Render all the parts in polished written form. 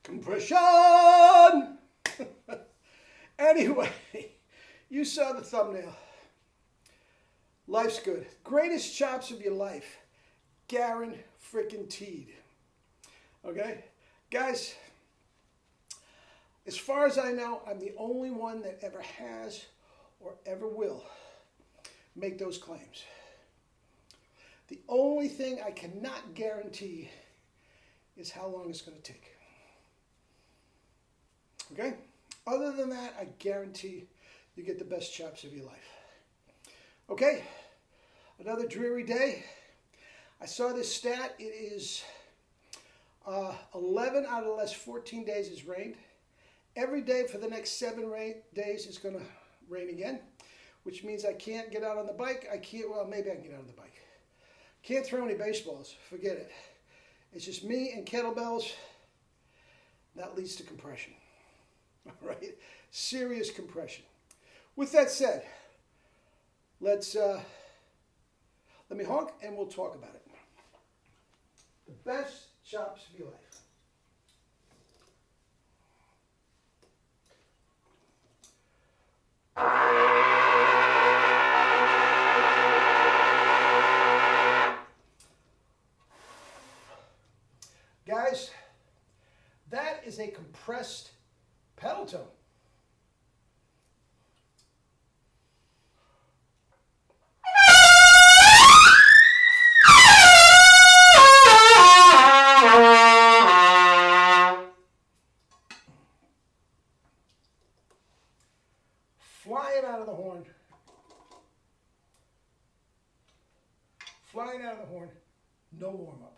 Compression! Anyway, you saw the thumbnail. Life's good. Greatest chops of your life. Guaranteed. Okay? Guys, as far as I know, I'm the only one that ever has or ever will make those claims. The only thing I cannot guarantee is how long it's going to take. Okay? Other than that, I guarantee you get the best chops of your life. Okay? Another dreary day. I saw this stat. It is 11 out of the last 14 days has rained. Every day for the next 7 days it's going to rain again, which means I can't get out on the bike. Well, maybe I can get out on the bike. Can't throw any baseballs. Forget it. It's just me and kettlebells. That leads to compression. All right? Serious compression. With that said, let me honk and we'll talk about it. The best chops of your life. Guys, that is a compressed pedal tone. Flying out of the horn. Flying out of the horn. No warm up.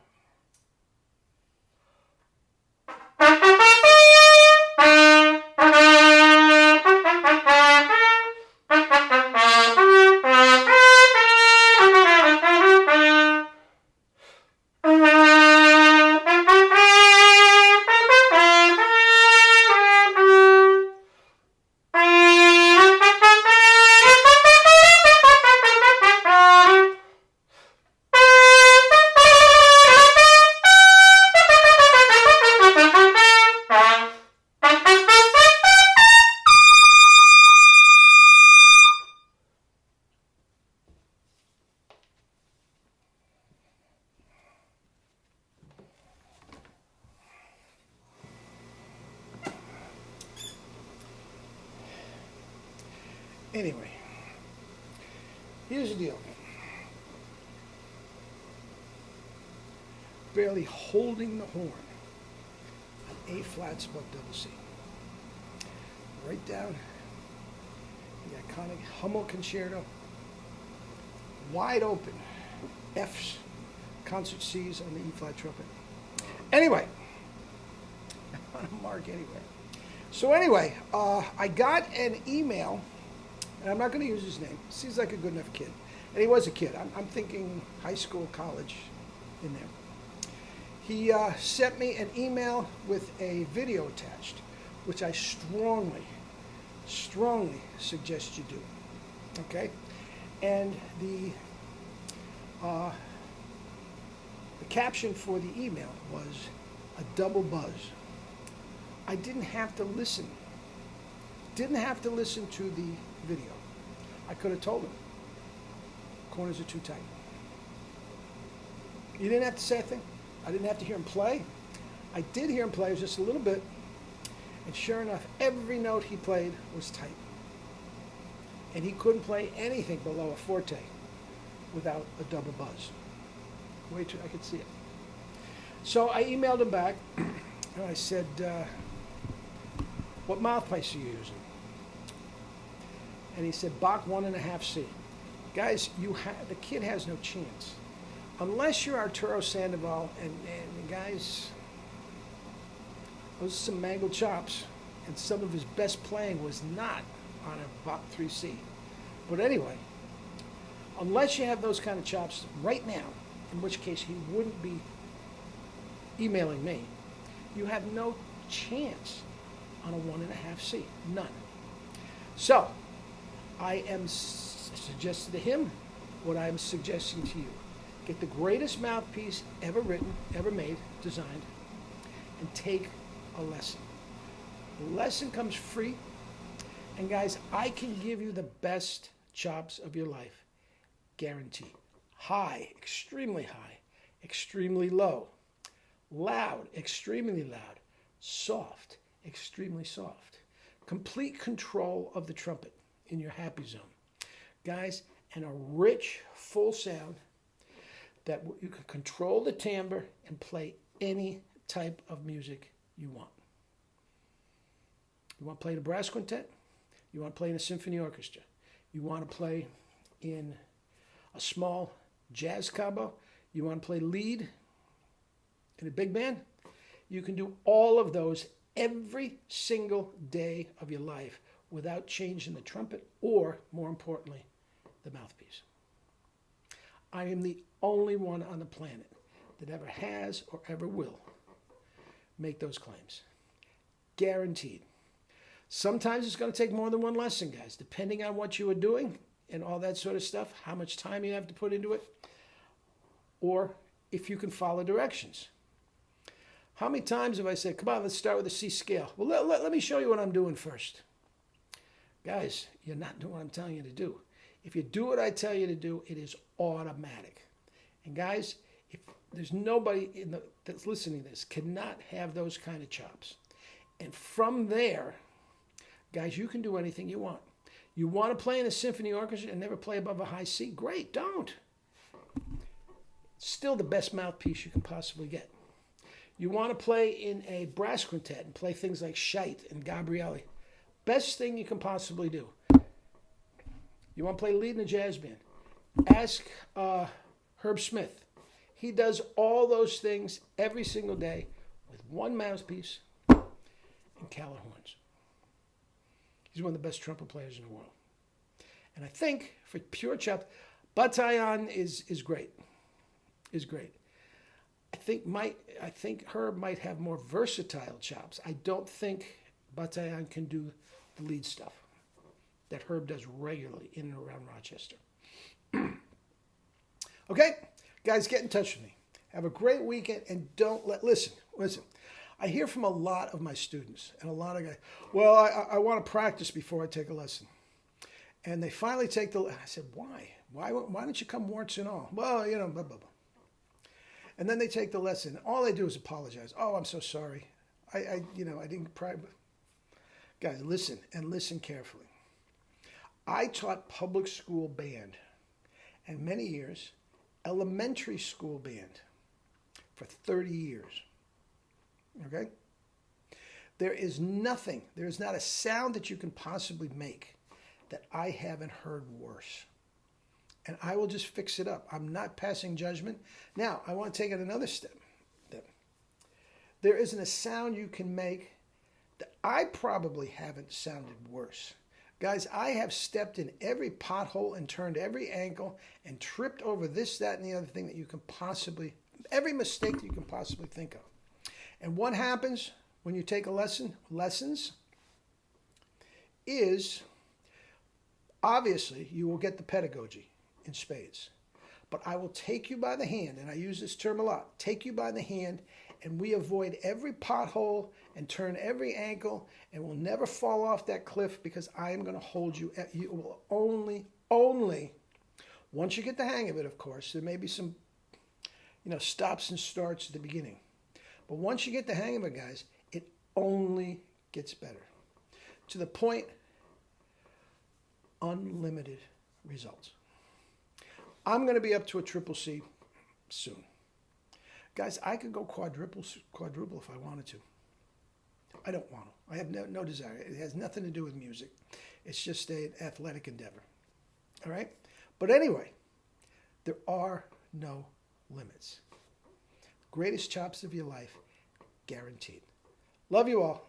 Anyway, here's the deal. Barely holding the horn on A flat above double C. Right down the iconic Hummel concerto. Wide open. F's, concert C's on the E flat trumpet. Anyway, on a mark anyway. So anyway, I got an email. And I'm not going to use his name. Seems like a good enough kid. And he was a kid. I'm thinking high school, college in there. He sent me an email with a video attached, which I strongly suggest you do. Okay? And the caption for the email was a double buzz. I didn't have to listen. Didn't have to listen to the video. I could have told him. Corners are too tight. You didn't have to say a thing. I didn't have to hear him play. I did hear him play, it was just a little bit. And sure enough, every note he played was tight. And he couldn't play anything below a forte without a double buzz. Wait till I could see it. So I emailed him back and I said, what mouthpiece are you using? And he said, Bach 1.5C. Guys, the kid has no chance. Unless you're Arturo Sandoval, and guys, those are some mangled chops, and some of his best playing was not on a Bach 3C. But anyway, unless you have those kind of chops right now, in which case he wouldn't be emailing me, you have no chance on a 1.5C. None. So, I am suggesting to him what I am suggesting to you. Get the greatest mouthpiece ever written, ever made, designed, and take a lesson. The lesson comes free. And guys, I can give you the best chops of your life, guaranteed. High, extremely low, loud, extremely loud, soft, extremely soft. Complete control of the trumpet in your happy zone. Guys, and a rich, full sound that you can control the timbre and play any type of music you want. You want to play in a brass quintet? You want to play in a symphony orchestra? You want to play in a small jazz combo? You want to play lead in a big band? You can do all of those every single day of your life without changing the trumpet or, more importantly, the mouthpiece. I am the only one on the planet that ever has or ever will make those claims. Guaranteed. Sometimes it's going to take more than one lesson, guys, depending on what you are doing and all that sort of stuff, how much time you have to put into it, or if you can follow directions. How many times have I said, come on, let's start with a C scale? Well, let me show you what I'm doing first. Guys, you're not doing what I'm telling you to do. If you do what I tell you to do, it is automatic. And guys, if there's nobody that's listening to this cannot have those kind of chops. And from there, guys, you can do anything you want. You want to play in a symphony orchestra and never play above a high C? Great, don't. Still the best mouthpiece you can possibly get. You want to play in a brass quintet and play things like Scheidt and Gabrielli. Best thing you can possibly do. You want to play lead in a jazz band? Ask Herb Smith. He does all those things every single day with one mouthpiece and Caller horns. He's one of the best trumpet players in the world. And I think for pure chop, Bataillon is great. Is great. I think Herb might have more versatile chops. I don't think Bataillon can do the lead stuff that Herb does regularly in and around Rochester. Okay, guys, get in touch with me. Have a great weekend, and listen. I hear from a lot of my students and a lot of guys, well, I want to practice before I take a lesson. And they finally take I said, why? Why don't you come warts and all? Well, blah, blah, blah. And then they take the lesson. All they do is apologize. Oh, I'm so sorry. I didn't practice. Guys, listen, and listen carefully. I taught public school band and many years elementary school band for 30 years. Okay? There is not a sound that you can possibly make that I haven't heard worse. And I will just fix it up. I'm not passing judgment. Now, I want to take it another step. There isn't a sound you can make that I probably haven't sounded worse. Guys, I have stepped in every pothole and turned every ankle and tripped over this, that, and the other thing that you can possibly, every mistake that you can possibly think of. And what happens when you take a lessons, is obviously you will get the pedagogy in spades. But I will take you by the hand, and I use this term a lot, take you by the hand, and we avoid every pothole and turn every ankle, and we'll never fall off that cliff because I am going to hold you. You will only, once you get the hang of it, of course, there may be some, stops and starts at the beginning. But once you get the hang of it, guys, it only gets better. To the point, unlimited results. I'm going to be up to a triple C soon. Guys, I could go quadruple if I wanted to. I don't want to. I have no desire. It has nothing to do with music. It's just an athletic endeavor. All right? But anyway, there are no limits. Greatest chops of your life, guaranteed. Love you all.